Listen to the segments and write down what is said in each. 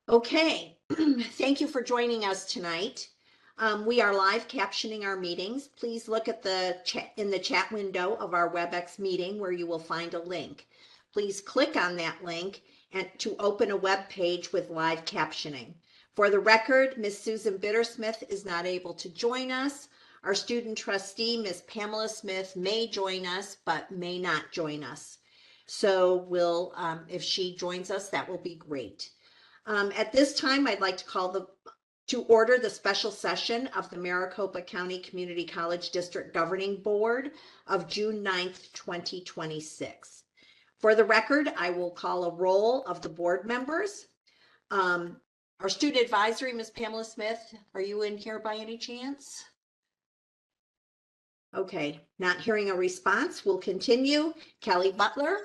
Okay, thank you for joining us tonight. We are live captioning our meetings. Please look at the chat in the chat window of our WebEx meeting where you will find a link. Please click on that link and to open a web page with live captioning. For the record, Ms. Susan Bittersmith is not able to join us. Our student trustee, Ms. Pamela Smith, may join us, but may not join us. So if she joins us, that will be great. At this time, I'd like to call to order the special session of the Maricopa County Community College District Governing Board of June 9th, 2026. For the record, I will call a roll of the board members. Our student advisory, Ms. Pamela Smith, are you in here by any chance? Okay, not hearing a response, we'll continue. Kelly Butler.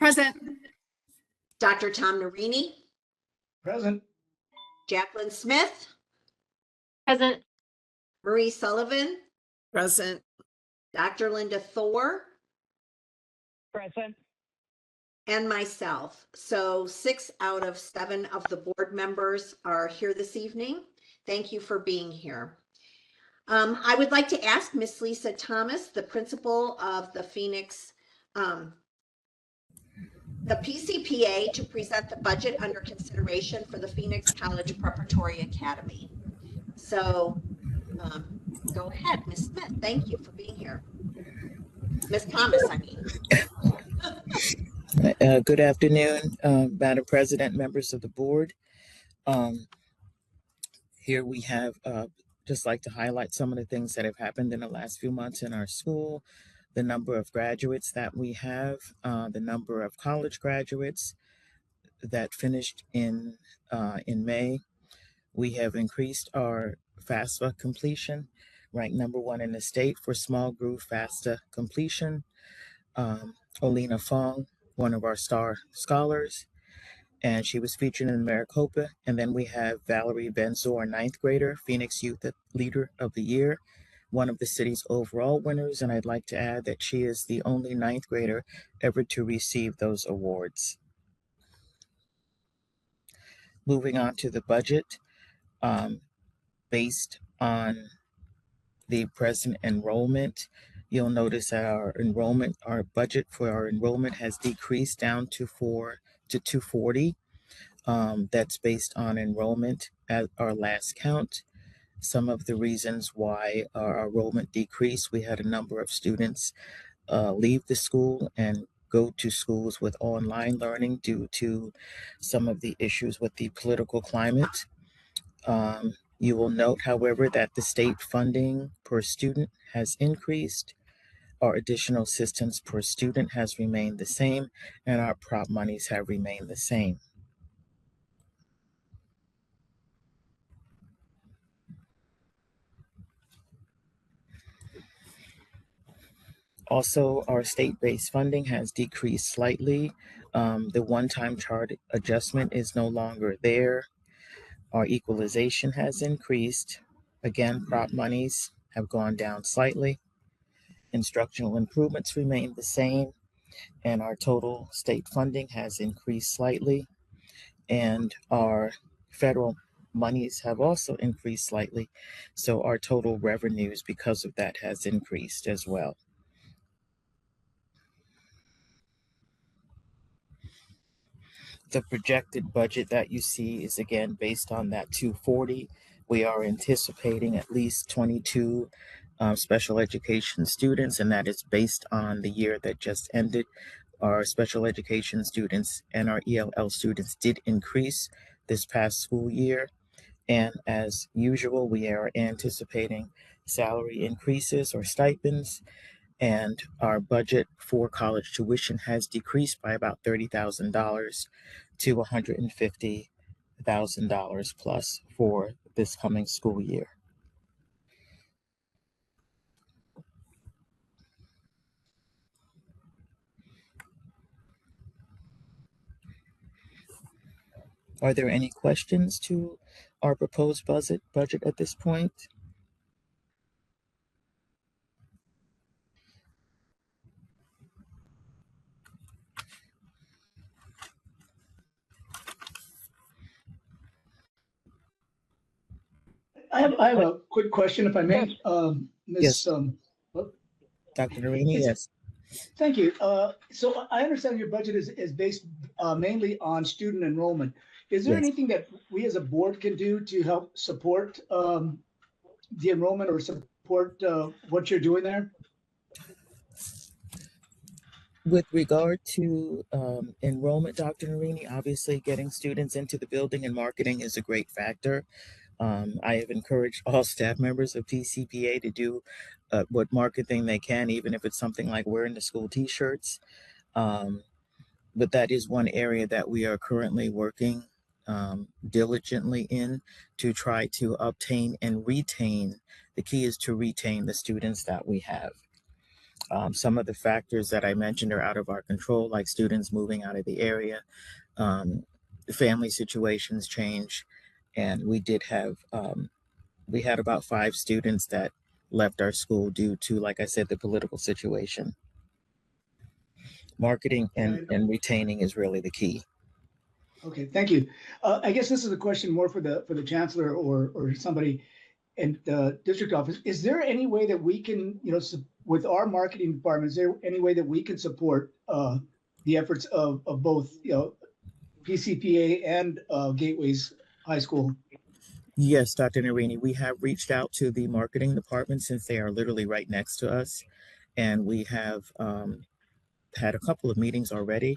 Present. Dr. Tom Narini. Present. Jacqueline Smith. Present. Marie Sullivan. Present. Dr. Linda Thor. Present. And myself. So 6 out of 7 of the board members are here this evening. Thank you for being here. I would like to ask Miss Lisa Thomas, the principal of the Phoenix, the PCPA, to present the budget under consideration for the Phoenix College Preparatory Academy. So go ahead, Miss Smith. Thank you for being here. Miss Thomas, I mean. Good afternoon, Madam President, members of the board. Here we have just like to highlight some of the things that have happened in the last few months in our school, the number of graduates that we have, the number of college graduates that finished in May. We have increased our FAFSA completion, ranked #1 in the state for small group FAFSA completion. Olina Fong, one of our star scholars, and she was featured in Maricopa. And then we have Valerie Benzor, 9th grader, Phoenix Youth Leader of the Year, one of the city's overall winners. And I'd like to add that she is the only 9th grader ever to receive those awards. Moving on to the budget, based on the present enrollment, you'll notice that our budget for our enrollment has decreased down to 240. That's based on enrollment at our last count. Some of the reasons why our enrollment decreased, we had a number of students leave the school and go to schools with online learning due to some of the issues with the political climate. You will note, however, that the state funding per student has increased. Our additional assistance per student has remained the same, and our prop monies have remained the same. Also, our state-based funding has decreased slightly. The one-time chart adjustment is no longer there. Our equalization has increased. Again, prop monies have gone down slightly. Instructional improvements remain the same, and our total state funding has increased slightly. And our federal monies have also increased slightly. So our total revenues because of that has increased as well. The projected budget that you see is again based on that 240. We are anticipating at least 22 special education students, and that is based on the year that just ended. Our special education students and our ELL students did increase this past school year. And as usual, we are anticipating salary increases or stipends. And our budget for college tuition has decreased by about $30,000 to $150,000 plus for this coming school year. Are there any questions to our proposed budget at this point? I have a quick question, if I may. Yes. Miss, well, Dr. Narini, is- yes. thank you. So I understand your budget is based mainly on student enrollment. Is there Yes. anything that we as a board can do to help support the enrollment or support what you're doing there? With regard to enrollment, Dr. Narini, obviously getting students into the building and marketing is a great factor. I have encouraged all staff members of PCPA to do what marketing they can, even if it's something like wearing the school T-shirts. Um, but that is one area that we are currently working diligently in to try to obtain and retain. The key is to retain the students that we have. Some of the factors that I mentioned are out of our control, like students moving out of the area, family situations change, and we had about 5 students that left our school due to, like I said, the political situation. Marketing and retaining is really the key. Okay, thank you. I guess this is a question more for the chancellor or somebody in the district office. Is there any way that we can, with our marketing department, is there any way that we can support the efforts of both, PCPA and Gateways High School? Yes, Dr. Narini, we have reached out to the marketing department since they are literally right next to us. And we have had a couple of meetings already.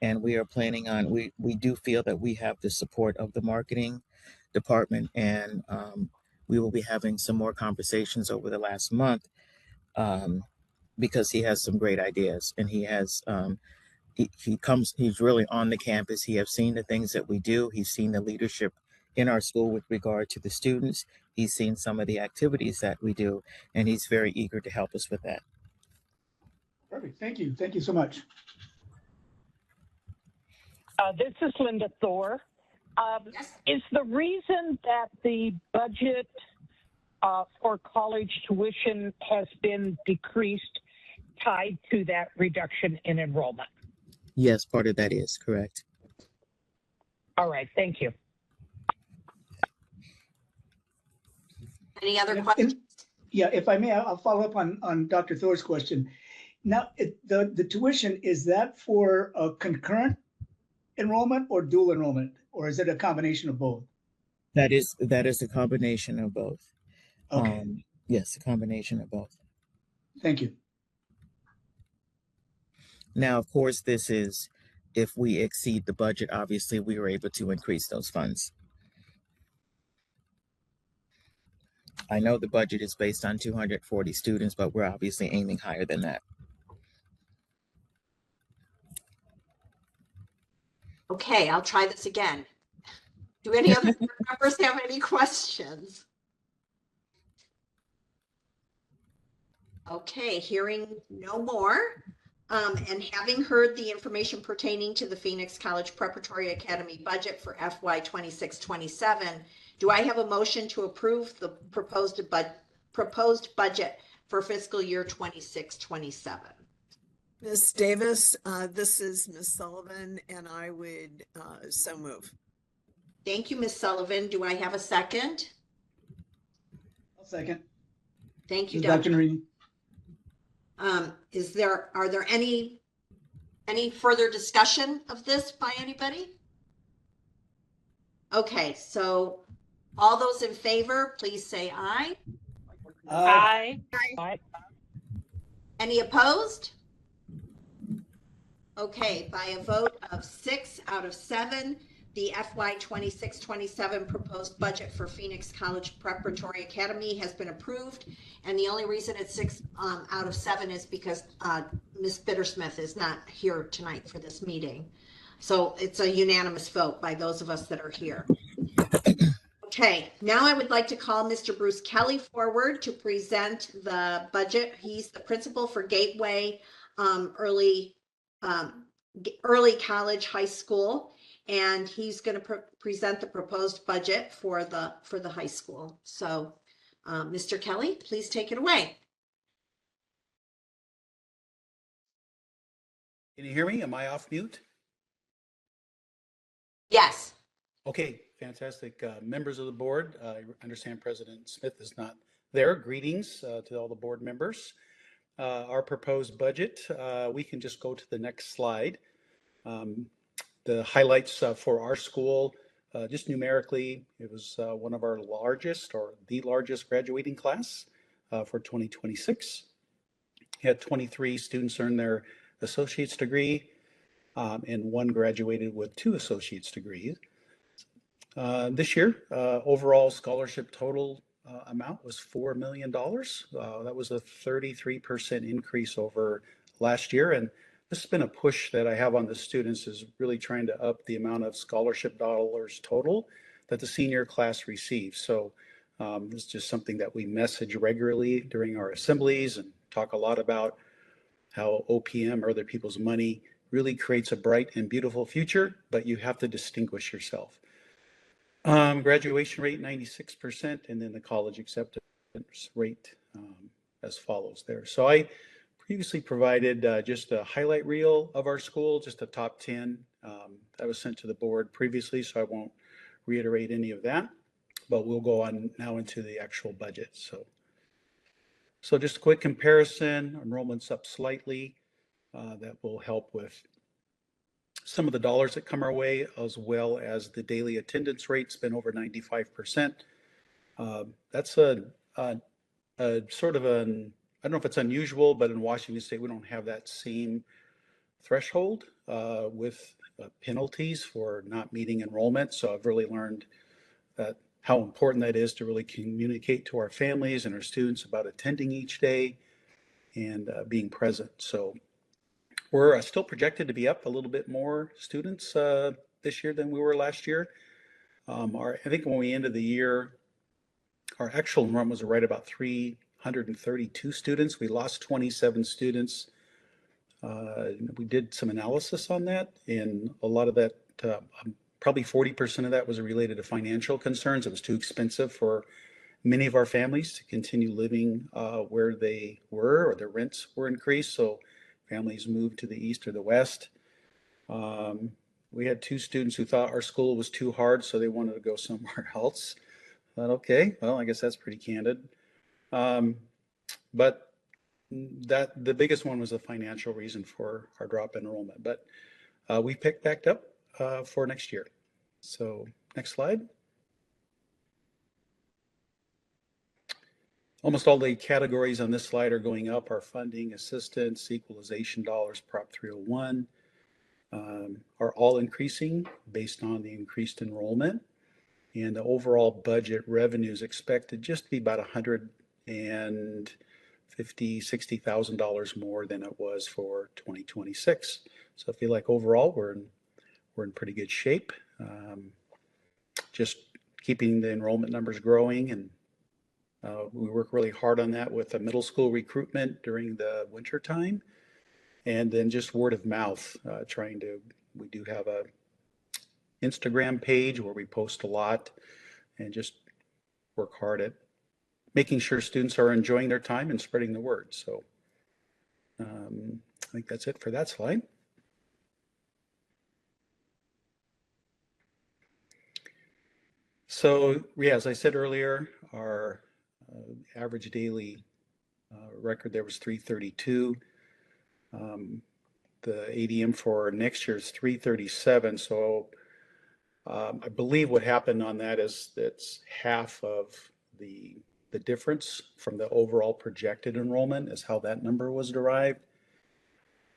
And we are planning on, we do feel that we have the support of the marketing department. And we will be having some more conversations over the last month because he has some great ideas. And he's really on the campus. He has seen the things that we do. He's seen the leadership in our school with regard to the students. He's seen some of the activities that we do, and he's very eager to help us with that. Perfect. Thank you. Thank you so much. This is Linda Thor. Yes. Is the reason that the budget for college tuition has been decreased tied to that reduction in enrollment? Yes, part of that is correct. All right, thank you. Any other And- questions? Yeah, if I may, I'll follow up on Dr. Thor's question. Now, the tuition, is that for a concurrent enrollment or dual enrollment, or is it a combination of both? That is a combination of both. Okay, Yes, a combination of both. thank you. Now, of course, this is if we exceed the budget, obviously we were able to increase those funds. I know the budget is based on 240 students, but we're obviously aiming higher than that. Okay, I'll try this again. Do any other board members have any questions? Okay, hearing no more, and having heard the information pertaining to the Phoenix College Preparatory Academy budget for FY 26-27, do I have a motion to approve the proposed budget for fiscal year 26-27? Ms. Davis, this is Ms. Sullivan, and I would so move. Thank you, Ms. Sullivan. Do I have a second? I'll second. Thank you, This is Dr. Dr. Narini. Are there any further discussion of this by anybody? Okay, so all those in favor, please say aye. Aye. Any opposed? Okay, by a vote of 6 out of 7, the FY 26-27 proposed budget for Phoenix College Preparatory Academy has been approved. And the only reason it's 6 out of 7 is because Ms. Bittersmith is not here tonight for this meeting. So it's a unanimous vote by those of us that are here. Okay, now I would like to call Mr. Bruce Kelly forward to present the budget. He's the principal for Gateway Early College High School, and he's going to present the proposed budget for the high school. So, Mr. Kelly, please take it away. Can you hear me? Am I off mute? Yes. Okay. fantastic members of the board. I understand President Smith is not there. Greetings to all the board members. Our proposed budget, we can just go to the next slide. The highlights for our school, just numerically, it was one of our largest or the largest graduating class for 2026. We had 23 students earn their associate's degree, and one graduated with 2 associate's degrees. This year, overall scholarship total amount was $4 million. That was a 33% increase over last year. And this has been a push that I have on the students, is really trying to up the amount of scholarship dollars total that the senior class receives. So this is just something that we message regularly during our assemblies and talk a lot about how OPM or other people's money really creates a bright and beautiful future, but you have to distinguish yourself. Graduation rate 96%, and then the college acceptance rate as follows there. So I previously provided just a highlight reel of our school, just a top 10 that was sent to the board previously, so I won't reiterate any of that, but we'll go on now into the actual budget. So just a quick comparison, enrollment's up slightly. That will help with some of the dollars that come our way, as well as the daily attendance rate's been over 95%. That's a sort of an, I don't know if it's unusual, but in Washington State, we don't have that same threshold with penalties for not meeting enrollment. So I've really learned that how important that is to really communicate to our families and our students about attending each day and being present. So we're still projected to be up a little bit more students this year than we were last year. I think when we ended the year, our actual enrollment was right about 332 students. We lost 27 students. We did some analysis on that, and a lot of that, probably 40% of that was related to financial concerns. It was too expensive for many of our families to continue living where they were, or their rents were increased. So families moved to the east or the west. We had 2 students who thought our school was too hard, so they wanted to go somewhere else. I thought, okay, well, I guess that's pretty candid. But the biggest one was the financial reason for our drop in enrollment. But we picked back up for next year. So next slide. Almost all the categories on this slide are going up. Our funding, assistance, equalization dollars, Prop 301 are all increasing based on the increased enrollment. And the overall budget revenue is expected just to be about $150,000, $60,000 more than it was for 2026. So I feel like overall we're in pretty good shape. Just keeping the enrollment numbers growing, and we work really hard on that with the middle school recruitment during the winter time, and then just word of mouth, we do have a Instagram page where we post a lot and just work hard at making sure students are enjoying their time and spreading the word. So I think that's it for that slide. So yeah, as I said earlier, our average daily record there was 332. The ADM for next year is 337. So I believe what happened on that is that's half of the difference from the overall projected enrollment is how that number was derived.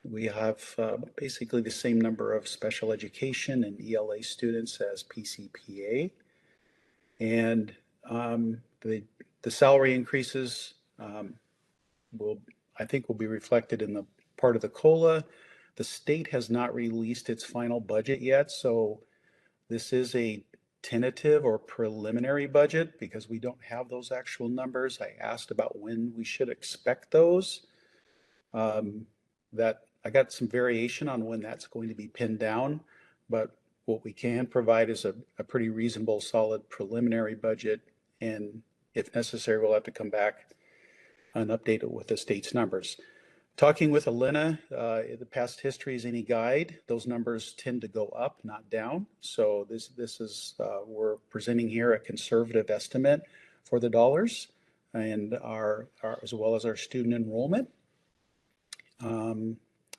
We have basically the same number of special education and ELA students as PCPA. And the salary increases I think will be reflected in the part of the COLA. The state has not released its final budget yet, so this is a tentative or preliminary budget because we don't have those actual numbers. I asked about when we should expect those. That I got some variation on when that's going to be pinned down, but what we can provide is a pretty reasonable, solid preliminary budget, and if necessary, we'll have to come back and update it with the state's numbers. Talking with Elena, the past history is any guide. Those numbers tend to go up, not down. So this is we're presenting here a conservative estimate for the dollars and our as well as our student enrollment.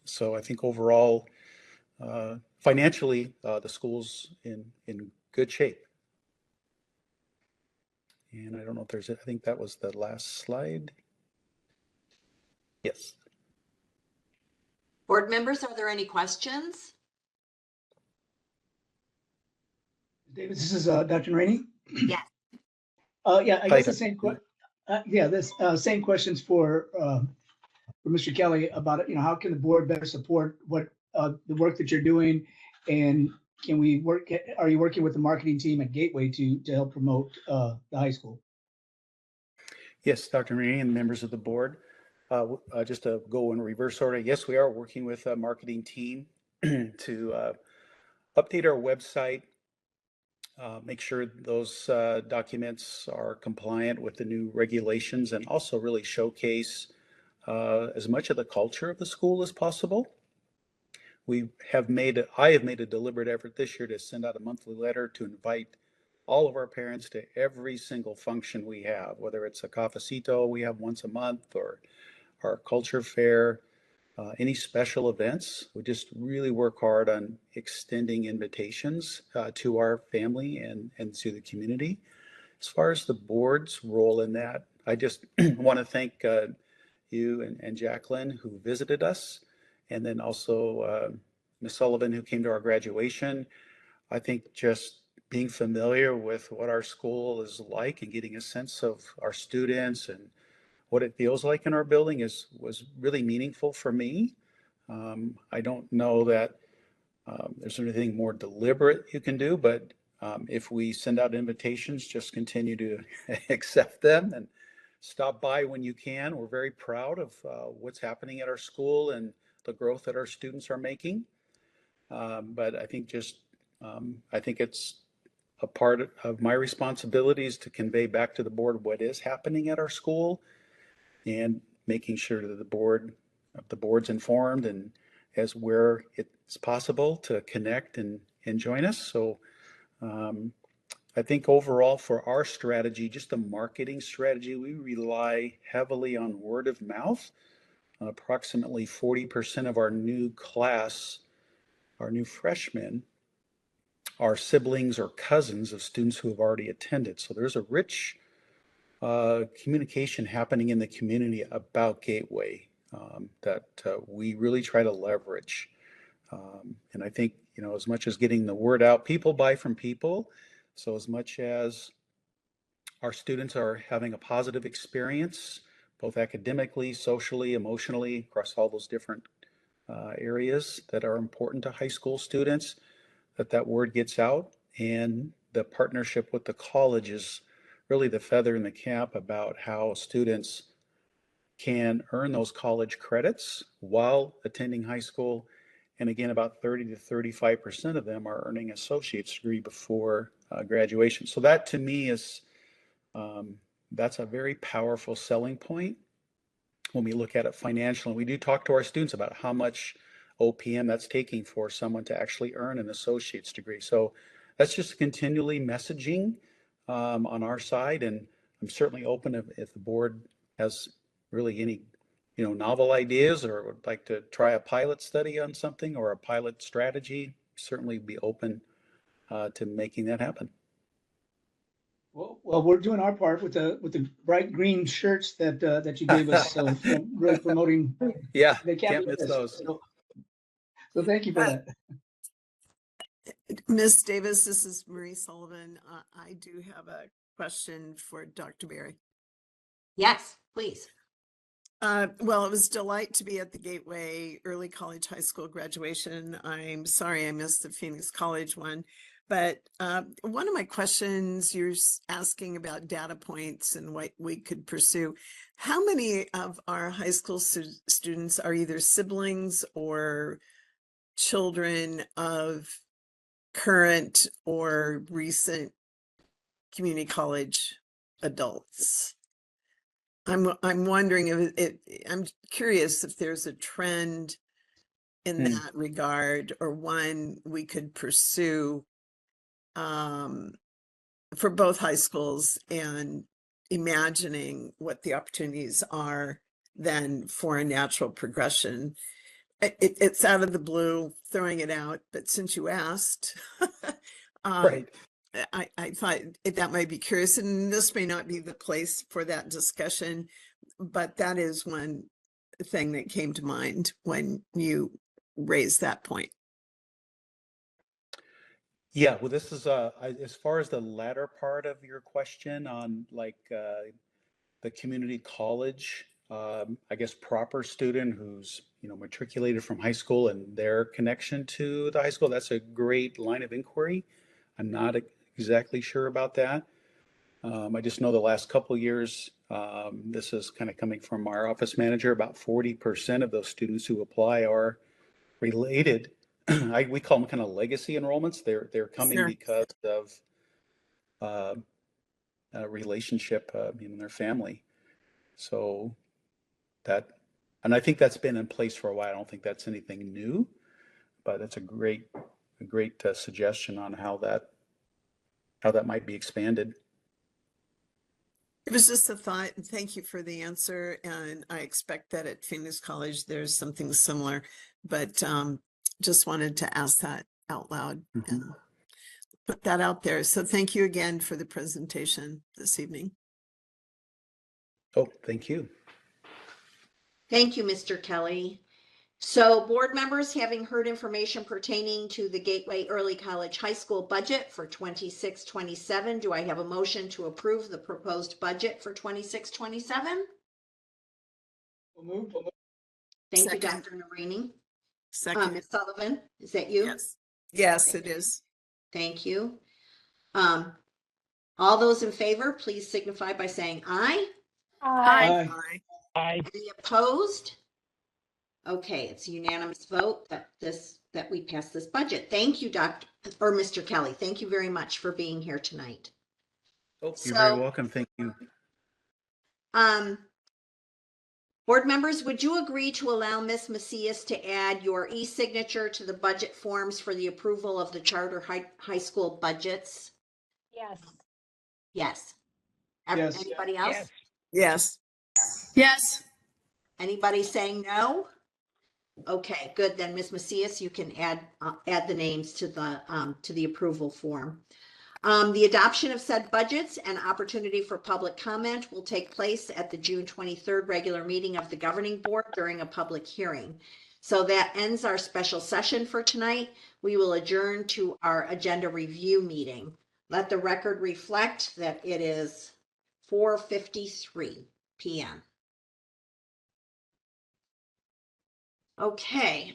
So I think overall, financially, the school's in good shape. And I don't know if there's, I think that was the last slide. Yes. Board members, are there any questions? Davis, this is Dr. Rainey. Yes. Yeah, I Hi, guess the same same questions for Mr. Kelly about, you know, how can the board better support what the work that you're doing, and can we work? Are you working with the marketing team at Gateway to help promote the high school? Yes, Dr. Marie and members of the board. Just to go in reverse order, yes, we are working with a marketing team to update our website, make sure those documents are compliant with the new regulations, and also really showcase as much of the culture of the school as possible. I have made a deliberate effort this year to send out a monthly letter to invite all of our parents to every single function we have, whether it's a cafecito we have once a month or our culture fair, any special events. We just really work hard on extending invitations to our family and to the community. As far as the board's role in that, I just want to thank you and Jacqueline who visited us, and then also Ms. Sullivan who came to our graduation. I think just being familiar with what our school is like and getting a sense of our students and what it feels like in our building was really meaningful for me. I don't know that there's anything more deliberate you can do, but if we send out invitations, just continue to accept them and stop by when you can. We're very proud of what's happening at our school and the growth that our students are making. But I think I think it's a part of my responsibilities to convey back to the board what is happening at our school and making sure that the board's informed and as where it's possible to connect and join us. So I think overall for our strategy, just the marketing strategy, we rely heavily on word of mouth. Approximately 40% of our new class, our new freshmen, are siblings or cousins of students who have already attended. So there's a rich communication happening in the community about Gateway that we really try to leverage. And I think, you know, as much as getting the word out, people buy from people. So as much as our students are having a positive experience, both academically, socially, emotionally, across all those different areas that are important to high school students, that word gets out, and the partnership with the college is really the feather in the cap about how students can earn those college credits while attending high school. And again, about 30 to 35% of them are earning associate's degree before graduation. So that to me is, that's a very powerful selling point when we look at it financially. We do talk to our students about how much OPM that's taking for someone to actually earn an associate's degree. So that's just continually messaging on our side, and I'm certainly open if the board has really any, you know, novel ideas or would like to try a pilot study on something or a pilot strategy. Certainly be open to making that happen. Well, we're doing our part with the bright green shirts that you gave us. So, you know, really promoting. Yeah, They can't be miss missed. those. So thank you for that. Ms. Davis, this is Marie Sullivan. I do have a question for Dr. Berry. Yes, please. Well, it was a delight to be at the Gateway Early College High School graduation. I'm sorry I missed the Phoenix College one, but one of my questions, you're asking about data points and what we could pursue. How many of our high school students are either siblings or children of current or recent community college adults? I'm wondering if I'm curious if there's a trend in that regard, or one we could pursue for both high schools, and imagining what the opportunities are then for a natural progression. It's out of the blue, throwing it out, but since you asked, Right. I thought that might be curious, and this may not be the place for that discussion, but that is one thing that came to mind when you raised that point. Yeah, well, this is as far as the latter part of your question on like the community college, I guess proper student who's matriculated from high school and their connection to the high school. That's a great line of inquiry. I'm not exactly sure about that. I just know the last couple of years, this is kind of coming from our office manager. About 40% of those students who apply are related. We call them kind of legacy enrollments. They're coming Sure. because of a relationship in their family. So that, and I think that's been in place for a while. I don't think that's anything new, but that's a great suggestion on how that might be expanded. It was just a thought, and thank you for the answer. And I expect that at Phoenix College, there's something similar, but just wanted to ask that out loud and put that out there. So thank you again for the presentation this evening. Oh, thank you. Thank you, Mr. Kelly. So board members, having heard information pertaining to the Gateway Early College High School budget for 26-27, do I have a motion to approve the proposed budget for 26-27? Moved. Thank you, Second. Dr. Narini. Second. Ms. Sullivan, is that you? Yes. Yes, it is. Thank you. All those in favor, please signify by saying aye. Aye. Aye. Aye. Any opposed? Okay, it's a unanimous vote that we pass this budget. Thank you, Mr. Kelly. Thank you very much for being here tonight. Oh, you're very So, welcome. Thank you. Board members, would you agree to allow Ms. Macias to add your e-signature to the budget forms for the approval of the charter high school budgets? Yes. Yes. Yes. Anybody else? Yes. Yes. Yes. Anybody saying no? Okay, good. Then Ms. Macias, you can add the names to the approval form. The adoption of said budgets and opportunity for public comment will take place at the June 23rd regular meeting of the governing board during a public hearing. So that ends our special session for tonight. We will adjourn to our agenda review meeting. Let the record reflect that it is 4:53 p.m. Okay.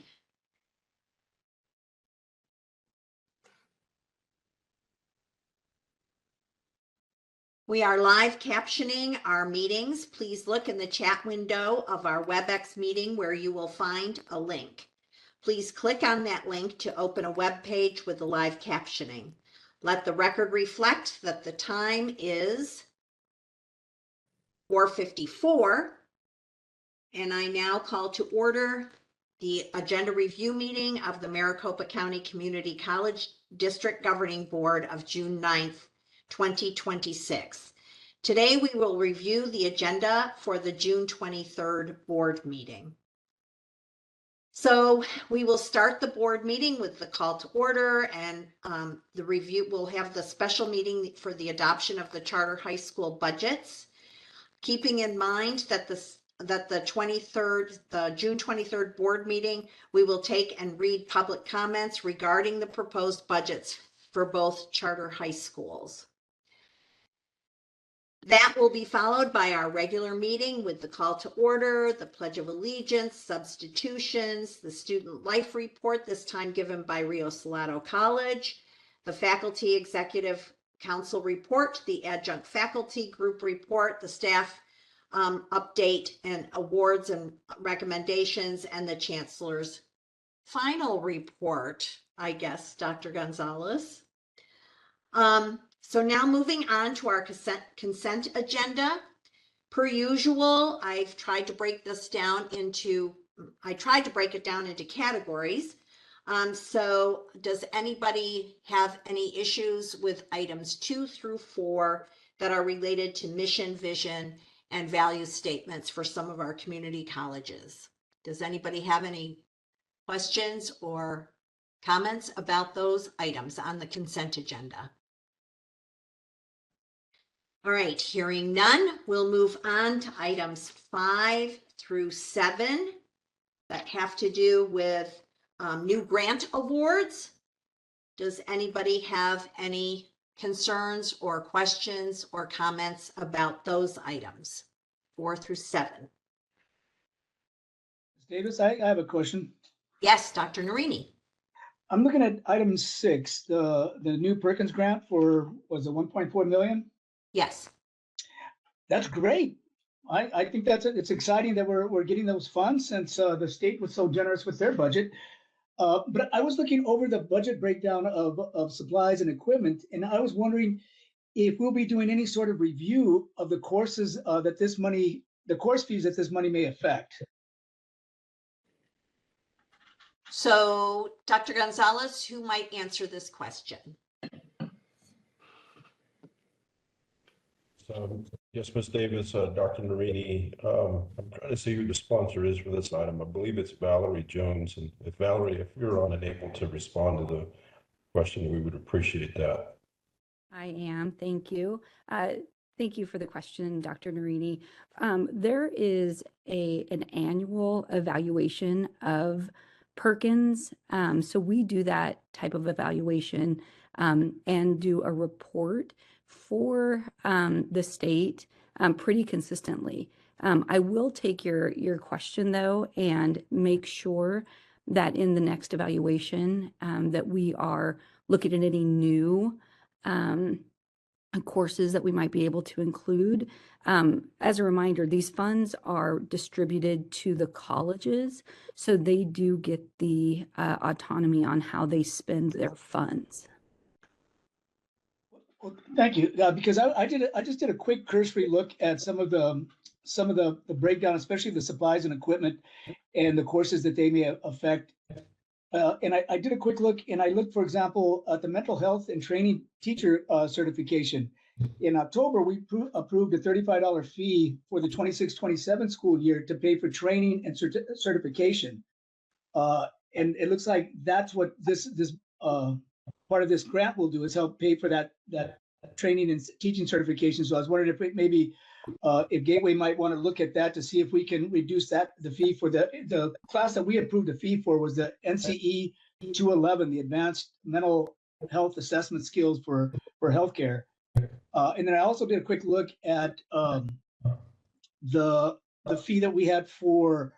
We are live captioning our meetings. Please look in the chat window of our WebEx meeting where you will find a link. Please click on that link to open a web page with the live captioning. Let the record reflect that the time is 4:54, and I now call to order the agenda review meeting of the Maricopa County Community College District Governing Board of June 9th, 2026. Today, we will review the agenda for the June 23rd board meeting. So we will start the board meeting with the call to order, and the review. We'll have the special meeting for the adoption of the charter high school budgets, keeping in mind that the June 23rd board meeting, we will take and read public comments regarding the proposed budgets for both charter high schools. That will be followed by our regular meeting with the call to order, the Pledge of Allegiance, substitutions, the student life report, this time given by Rio Salado College, the faculty executive council report, the adjunct faculty group report, the staff update and awards and recommendations, and the chancellor's final report, I guess, Dr. Gonzalez. So now moving on to our consent agenda. Per usual, I've tried to break this down into, I tried to break it down into categories. So does anybody have any issues with items 2 through 4 that are related to mission, vision, and value statements for some of our community colleges? Does anybody have any questions or comments about those items on the consent agenda? All right, hearing none, we'll move on to items 5 through 7 that have to do with new grant awards. Does anybody have any concerns or questions or comments about those items, 4 through 7? Davis, I have a question. Yes, Dr. Narini. I'm looking at item 6, the new Perkins grant for, was it 1.4 million? Yes. That's great. I think it's exciting that we're getting those funds since the state was so generous with their budget. But I was looking over the budget breakdown of supplies and equipment, and I was wondering if we'll be doing any sort of review of the courses that this money, the course fees that this money may affect. So Dr. Gonzalez, who might answer this question? So, yes, Ms. Davis, Dr. Narini, I'm trying to see who the sponsor is for this item. I believe it's Valerie Jones. And if Valerie, if you're on and able to respond to the question, we would appreciate that. I am, thank you. Thank you for the question, Dr. Narini. There is an annual evaluation of Perkins. So we do that type of evaluation and do a report for the state pretty consistently. I will take your question though and make sure that in the next evaluation that we are looking at any new courses that we might be able to include. As a reminder, these funds are distributed to the colleges, so they do get the autonomy on how they spend their funds. Well, thank you, because I just did a quick cursory look at some of the breakdown, especially the supplies and equipment and the courses that they may affect. And I did a quick look, and I looked, for example, at the mental health and training teacher certification. In October, we approved a $35 fee for the 26-27 school year to pay for training and certification. And it looks like that's what this part of this grant will do, is help pay for that training and teaching certification. So I was wondering if maybe if Gateway might want to look at that to see if we can reduce the fee for the class that we approved the fee for was the NCE 211, the Advanced Mental Health Assessment Skills for Healthcare. And then I also did a quick look at the fee that we had for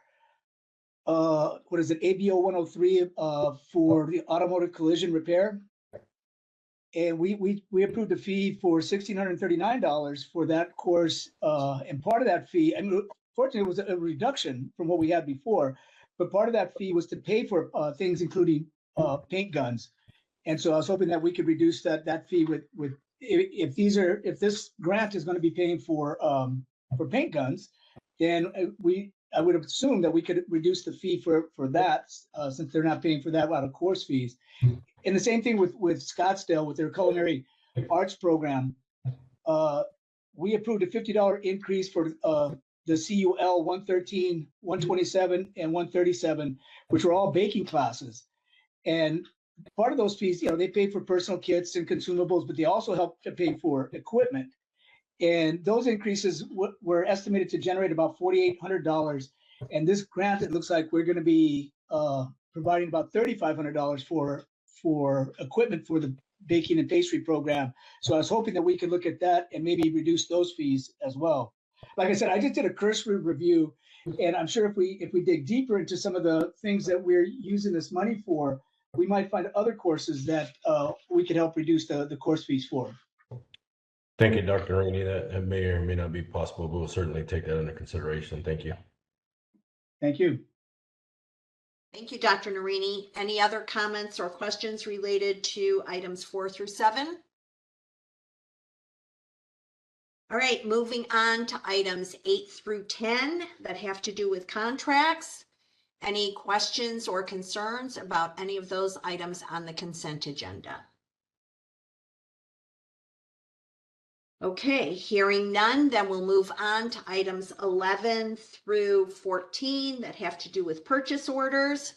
what is it, ABO 103 for the automotive collision repair. And we approved a fee for $1,639 for that course. And part of that fee, I mean, fortunately, it was a reduction from what we had before, but part of that fee was to pay for things including paint guns. And so I was hoping that we could reduce that fee with if this grant is going to be paying for paint guns, then I would assume that we could reduce the fee for that since they're not paying for that out of course fees. And the same thing with Scottsdale with their culinary arts program. We approved a $50 increase for the CUL 113, 127, and 137, which were all baking classes. And part of those fees, they pay for personal kits and consumables, but they also help to pay for equipment. And those increases were estimated to generate about $4,800. And this grant, it looks like we're going to be providing about $3,500 for equipment for the baking and pastry program. So I was hoping that we could look at that and maybe reduce those fees as well. Like I said, I just did a cursory review, and I'm sure if we dig deeper into some of the things that we're using this money for, we might find other courses that we could help reduce the course fees for. Thank you, Dr. Rainey. That may or may not be possible, but we'll certainly take that into consideration. Thank you. Thank you. Thank you, Dr. Narini. Any other comments or questions related to items 4 through 7? All right, moving on to items 8 through 10 that have to do with contracts. Any questions or concerns about any of those items on the consent agenda? Okay, hearing none, then we'll move on to items 11 through 14 that have to do with purchase orders.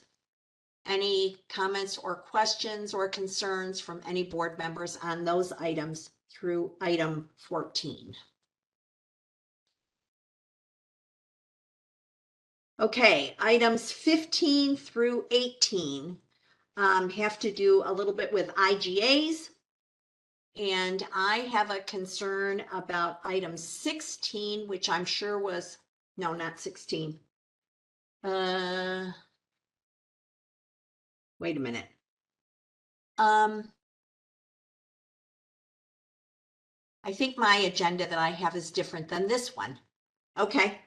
Any comments or questions or concerns from any board members on those items through item 14? Okay, items 15 through 18 have to do a little bit with IGAs. And I have a concern about item 16, which I'm sure was, no, not 16. Wait a minute. I think my agenda that I have is different than this one. Okay.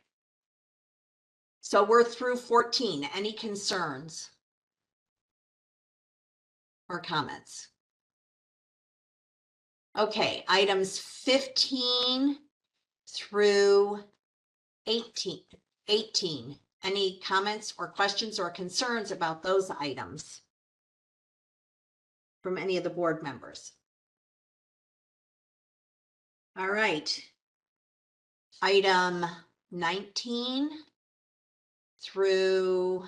So we're through 14. Any concerns or comments? Okay, items 15 through 18. Any comments or questions or concerns about those items from any of the board members? All right. Item 19 through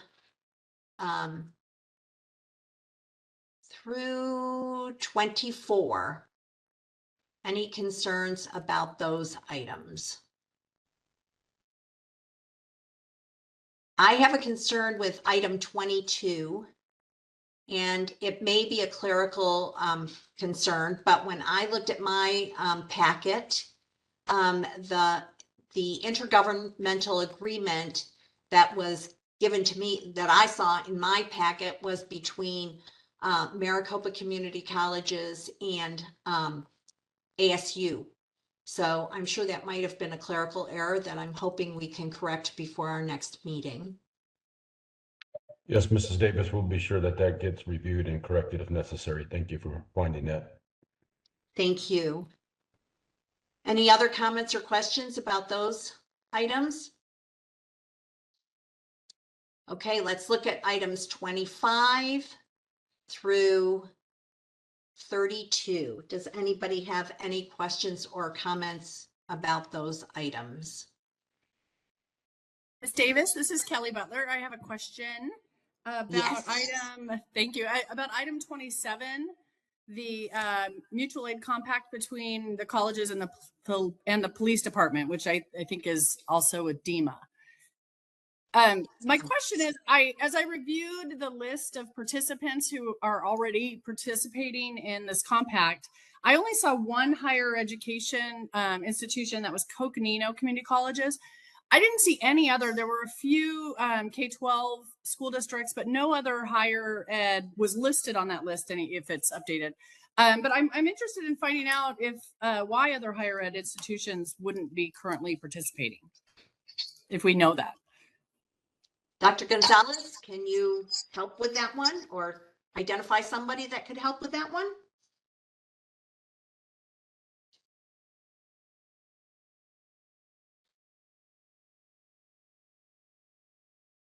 24. Any concerns about those items? I have a concern with item 22, and it may be a clerical concern, but when I looked at my packet, the intergovernmental agreement that was given to me, that I saw in my packet, was between Maricopa Community Colleges and ASU. So I'm sure that might have been a clerical error that I'm hoping we can correct before our next meeting. Yes, Mrs. Davis, we'll be sure that that gets reviewed and corrected if necessary. Thank you for finding that. Thank you. Any other comments or questions about those items? Okay, let's look at items 25 through 32. Does anybody have any questions or comments about those items? Ms. Davis, this is Kelly Butler. I have a question about Yes. about item 27, the mutual aid compact between the colleges and the police department, which I think is also a DEMA. My question is, as I reviewed the list of participants who are already participating in this compact, I only saw one higher education institution, that was Coconino Community Colleges. I didn't see any other. There were a few K-12 school districts, but no other higher ed was listed on that list, if it's updated. But I'm interested in finding out if why other higher ed institutions wouldn't be currently participating, if we know that. Dr. Gonzalez, can you help with that one, or identify somebody that could help with that one?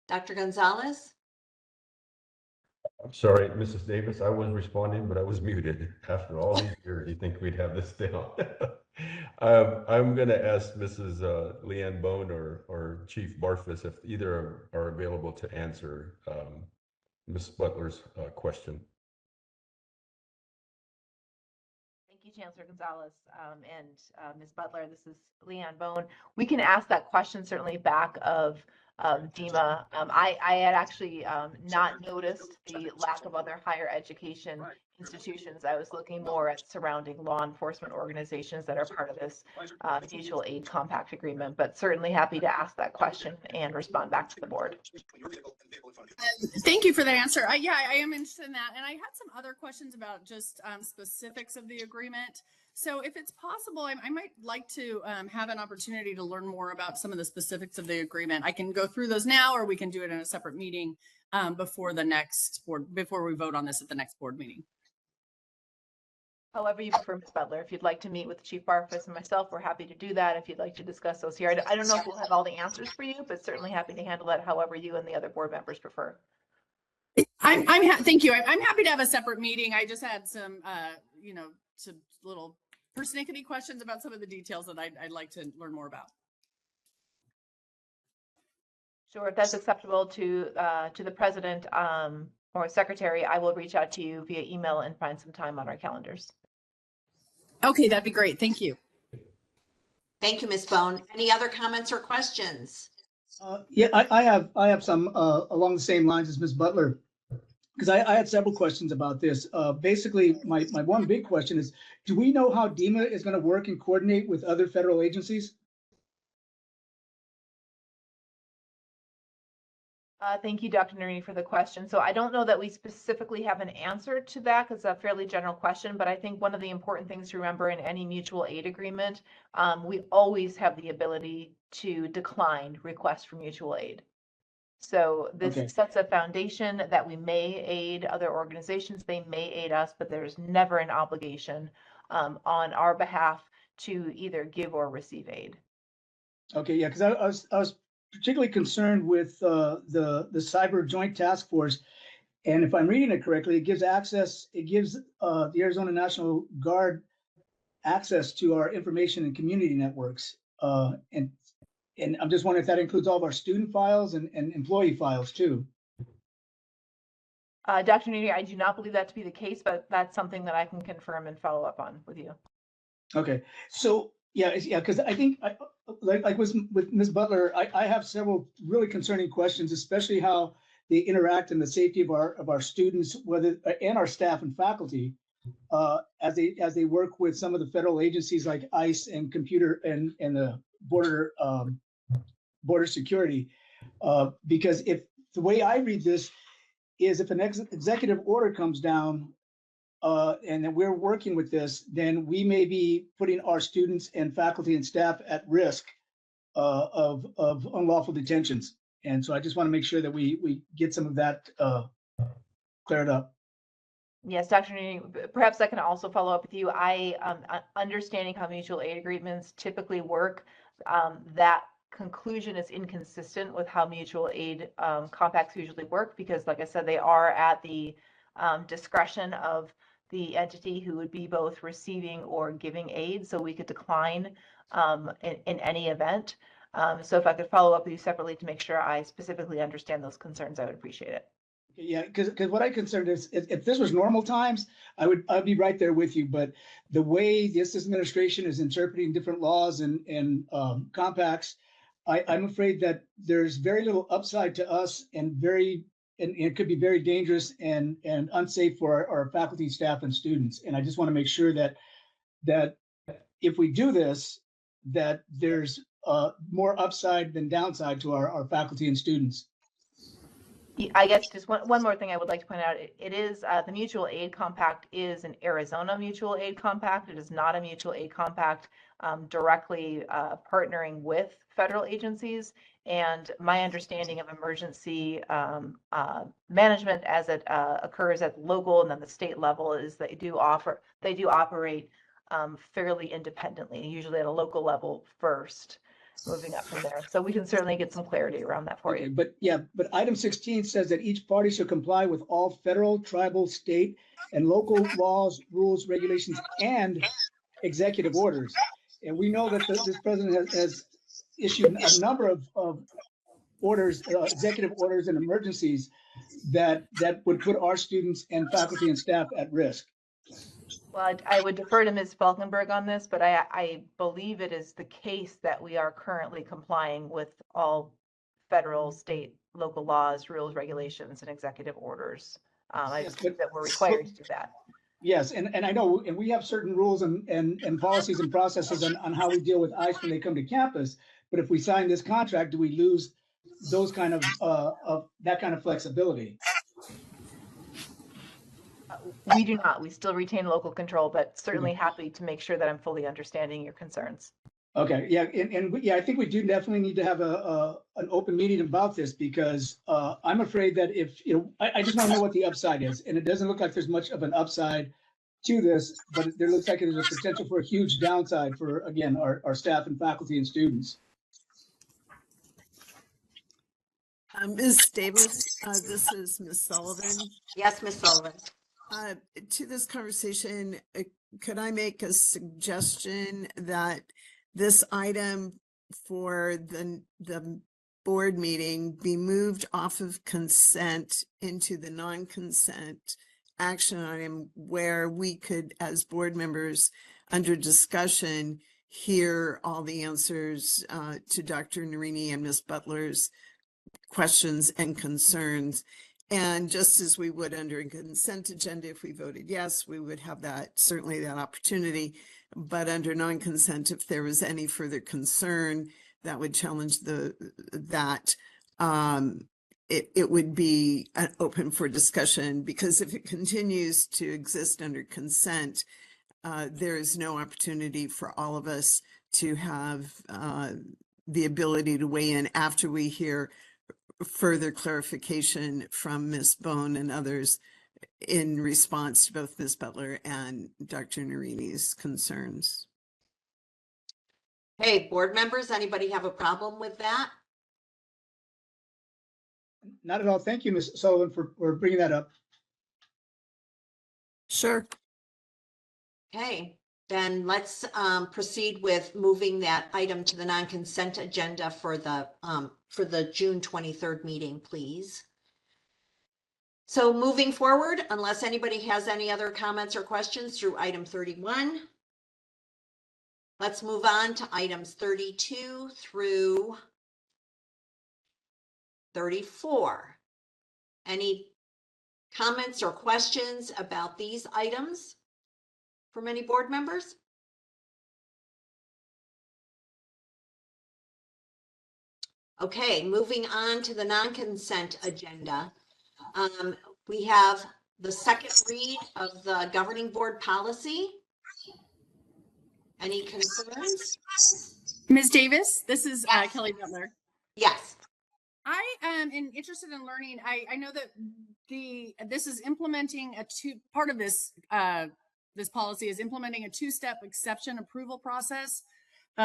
Dr. Gonzalez? I'm sorry, Mrs. Davis, I was responding, but I was muted. After all these years, you think we'd have this down? I'm going to ask Mrs. Leanne Bone or Chief Barfus if either are available to answer Ms. Butler's question. Thank you, Chancellor Gonzalez and Ms. Butler. This is Leanne Bone. We can ask that question certainly back of DEMA. I had actually not noticed the lack of other higher education institutions. I was looking more at surrounding law enforcement organizations that are part of this mutual aid compact agreement, but certainly happy to ask that question and respond back to the board. Thank you for that answer. I am interested in that. And I had some other questions about just specifics of the agreement. So if it's possible, I might like to have an opportunity to learn more about some of the specifics of the agreement. I can go through those now, or we can do it in a separate meeting before we vote on this at the next board meeting. However you prefer, Ms. Butler. If you'd like to meet with the Chief Bar Office and myself, we're happy to do that. If you'd like to discuss those here, I don't know if we'll have all the answers for you, but certainly happy to handle that however you and the other board members prefer. Thank you. I'm happy to have a separate meeting. I just had some, some little persnickety questions about some of the details that I'd like to learn more about. Sure, if that's acceptable to the president or secretary, I will reach out to you via email and find some time on our calendars. Okay, that'd be great. Thank you. Thank you, Ms. Bone. Any other comments or questions? Yeah, I have some along the same lines as Ms. Butler, because I had several questions about this. Basically, my one big question is, do we know how DEMA is going to work and coordinate with other federal agencies? Thank you, Dr. Narini, for the question. So I don't know that we specifically have an answer to that because it's a fairly general question, but I think one of the important things to remember in any mutual aid agreement, we always have the ability to decline requests for mutual aid. So this sets a foundation that we may aid other organizations, they may aid us, but there's never an obligation on our behalf to either give or receive aid. Okay, yeah, because I was particularly concerned with the Cyber Joint Task Force, and if I'm reading it correctly, it gives the Arizona National Guard access to our information and community networks, and I'm just wondering if that includes all of our student files and employee files too. Dr. Narini, I do not believe that to be the case, but that's something that I can confirm and follow up on with you. Okay, so yeah, because I think like with Ms. Butler, I have several really concerning questions, especially how they interact and the safety of our students, and our staff and faculty, as they work with some of the federal agencies like ICE and computer and the border security. Because if the way I read this is, if an executive order comes down, and then we're working with this, then we may be putting our students and faculty and staff at risk of unlawful detentions. And so I just want to make sure that we get some of that cleared up. Yes, Dr. Narini, perhaps I can also follow up with you. Understanding how mutual aid agreements typically work, that conclusion is inconsistent with how mutual aid compacts usually work, because like I said, they are at the discretion of the entity who would be both receiving or giving aid. So we could decline in any event. So if I could follow up with you separately to make sure I specifically understand those concerns, I would appreciate it. Yeah, because what I'm concerned is, if this was normal times, I'd be right there with you. But the way this administration is interpreting different laws and compacts, I'm afraid that there's very little upside to us, and it could be very dangerous and unsafe for our faculty, staff, and students. And I just want to make sure that if we do this, that there's more upside than downside to our faculty and students. I guess just one more thing I would like to point out. It is the mutual aid compact is an Arizona mutual aid compact. It is not a mutual aid compact directly partnering with federal agencies. And my understanding of emergency management as it occurs at the local and then the state level is they do operate fairly independently, usually at a local level first, moving up from there. So we can certainly get some clarity around that for you. But item 16 says that each party shall comply with all federal, tribal, state, and local laws, rules, regulations, and executive orders. And we know that this president has issued a number of orders, executive orders and emergencies that would put our students and faculty and staff at risk. Well, I would defer to Ms. Falkenberg on this, but I believe it is the case that we are currently complying with all federal, state, local laws, rules, regulations, and executive orders. I believe that we're required to do that. Yes, and I know, and we have certain rules and policies and processes on how we deal with ICE when they come to campus. But if we sign this contract, do we lose those kind of that kind of flexibility? We do not. We still retain local control, but certainly happy to make sure that I'm fully understanding your concerns. Okay, yeah, and I think we do definitely need to have an open meeting about this, because I'm afraid that if I just want to know what the upside is, and it doesn't look like there's much of an upside to this, but there looks like there's a potential for a huge downside for, again, our staff and faculty and students. Ms. Davis, this is Ms. Sullivan. Yes, Ms. Sullivan. To this conversation, could I make a suggestion that this item for the board meeting be moved off of consent into the non-consent action item, where we could, as board members under discussion, hear all the answers to Dr. Narini and Ms. Butler's questions and concerns. And just as we would under a consent agenda, if we voted yes, we would have that, certainly that opportunity. But under non-consent, if there was any further concern that would challenge it would be open for discussion, because if it continues to exist under consent, there is no opportunity for all of us to have the ability to weigh in after we hear further clarification from Ms. Bone and others in response to both Ms. Butler and Dr. Narini's concerns. Hey, board members, anybody have a problem with that? Not at all. Thank you, Ms. Sullivan, for bringing that up. Sure. Okay, then let's proceed with moving that item to the non-consent agenda for the June 23rd meeting, please. So moving forward, unless anybody has any other comments or questions through item 31, let's move on to items 32 through 34. Any comments or questions about these items from any board members? Okay, moving on to the non-consent agenda. We have the second read of the governing board policy. Any concerns? Ms. Davis, this is Kelly Butler. Yes. I am interested in learning. I know that this is implementing part of this this policy is implementing a two-step exception approval process,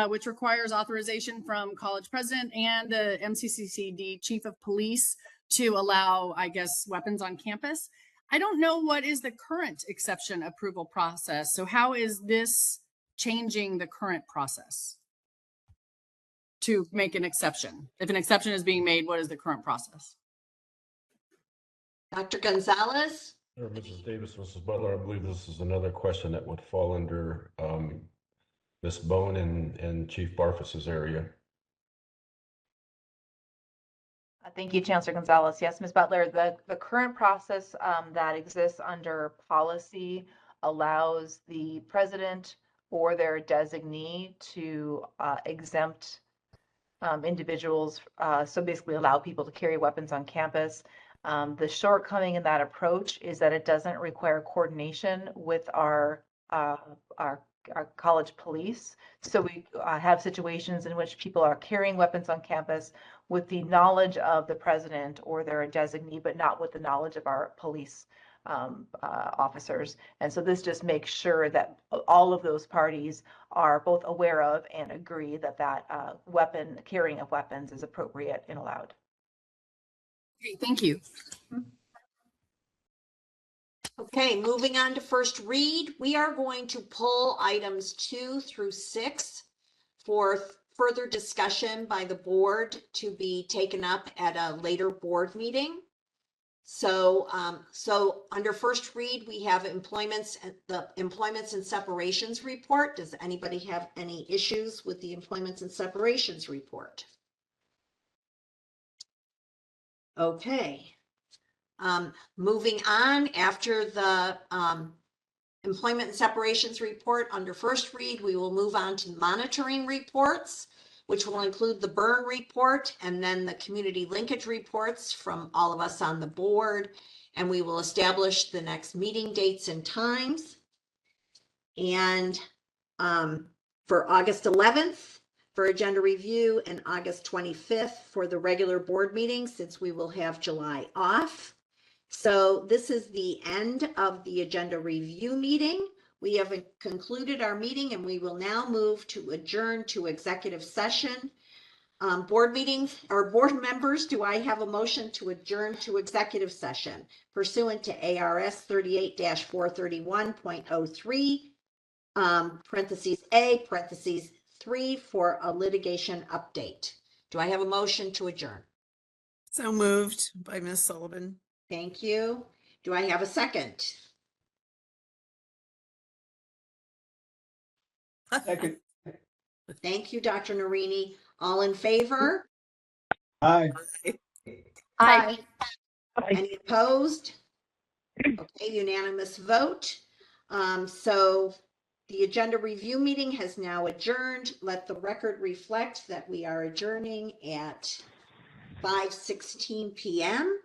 which requires authorization from college president and the MCCCD chief of police to allow, I guess, weapons on campus. I don't know what is the current exception approval process. So how is this changing the current process to make an exception? If an exception is being made, what is the current process? Dr. Gonzalez? Sure, Mrs. Davis, Mrs. Butler, I believe this is another question that would fall under Ms. Bone and Chief Barfus's area. Thank you, Chancellor Gonzalez. Yes, Ms. Butler, the current process that exists under policy allows the president or their designee to exempt individuals, so basically allow people to carry weapons on campus. The shortcoming in that approach is that it doesn't require coordination with our college police. So we have situations in which people are carrying weapons on campus with the knowledge of the president or their designee, but not with the knowledge of our police officers. And so this just makes sure that all of those parties are both aware of and agree that carrying of weapons is appropriate and allowed. Okay, thank you. Okay, moving on to first read, we are going to pull items 2 through 6 for further discussion by the board to be taken up at a later board meeting. So, under first read, we have the employments and separations report. Does anybody have any issues with the employments and separations report? Okay. Moving on, after the employment and separations report under first read, we will move on to monitoring reports, which will include the burn report and then the community linkage reports from all of us on the board. And we will establish the next meeting dates and times. And for August 11th for agenda review and August 25th for the regular board meeting, since we will have July off. So this is the end of the agenda review meeting. We have concluded our meeting and we will now move to adjourn to executive session. Board meetings or board members, do I have a motion to adjourn to executive session pursuant to ARS 38-431.03, parentheses A, parentheses 3 for a litigation update. Do I have a motion to adjourn? So moved by Ms. Sullivan. Thank you. Do I have a second? Second. Thank you, Dr. Narini. All in favor? Aye. Aye. Any opposed? Okay, unanimous vote. So the agenda review meeting has now adjourned. Let the record reflect that we are adjourning at 5:16 p.m.